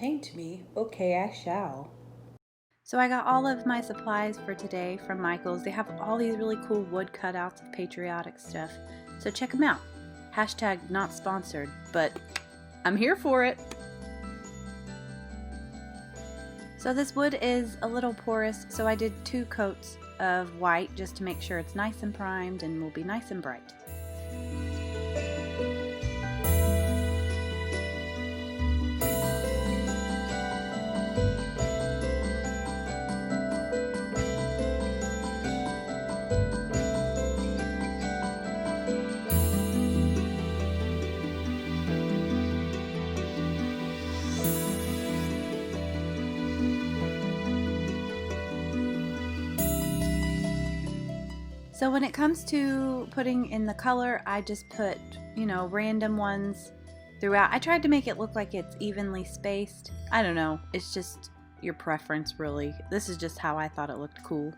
Paint me, okay, I shall. So I got all of my supplies for today from Michael's. They have all these really cool wood cutouts of patriotic stuff. So check them out. Hashtag not sponsored, but I'm here for it. So this wood is a little porous, so I did 2 coats of white just to make sure it's nice and primed and will be nice and bright. So when it comes to putting in the color, I just put, random ones throughout. I tried to make it look like it's evenly spaced. I don't know, it's just your preference really. This is just how I thought it looked cool.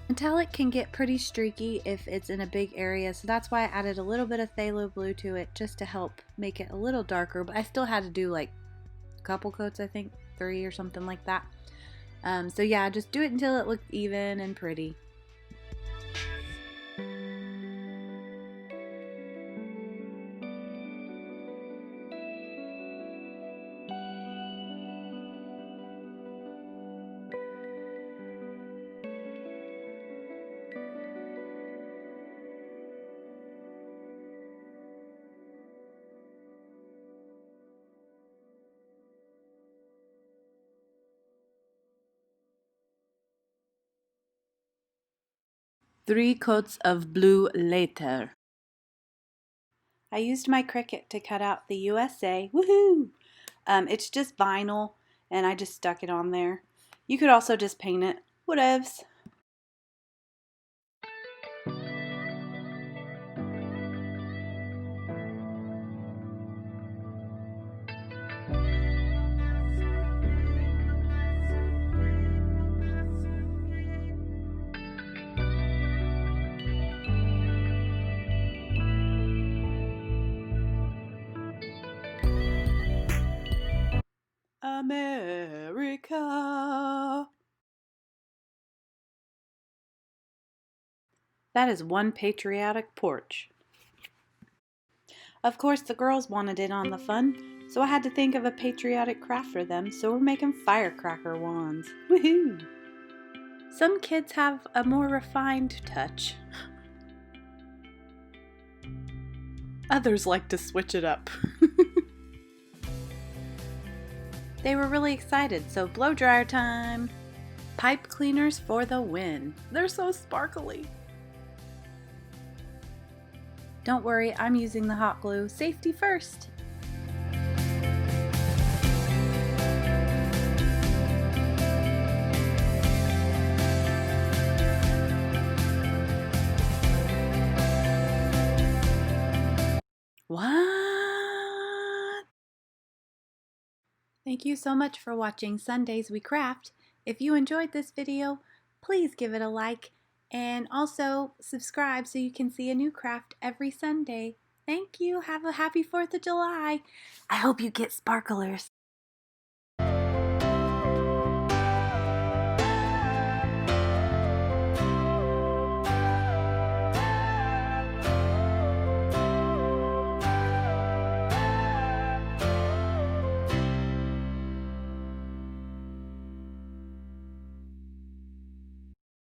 Metallic can get pretty streaky if it's in a big area, so that's why I added a little bit of phthalo blue to it just to help make it a little darker, but I still had to do like a couple coats, I think 3 or something like that. So yeah, just do it until it looks even and pretty. Three coats of blue later. I used my Cricut to cut out the USA. Woohoo! It's just vinyl, and I just stuck it on there. You could also just paint it. Whatevs. America. That is one patriotic porch. Of course, the girls wanted in on the fun. So I had to think of a patriotic craft for them, so we're making firecracker wands. Woohoo! Some kids have a more refined touch. Others like to switch it up. They were really excited, so blow dryer time! Pipe cleaners for the win. They're so sparkly. Don't worry, I'm using the hot glue. Safety first! What? Thank you so much for watching Sundays We Craft. If you enjoyed this video, please give it a like and also subscribe so you can see a new craft every Sunday. Thank you. Have a happy 4th of July. I hope you get sparklers.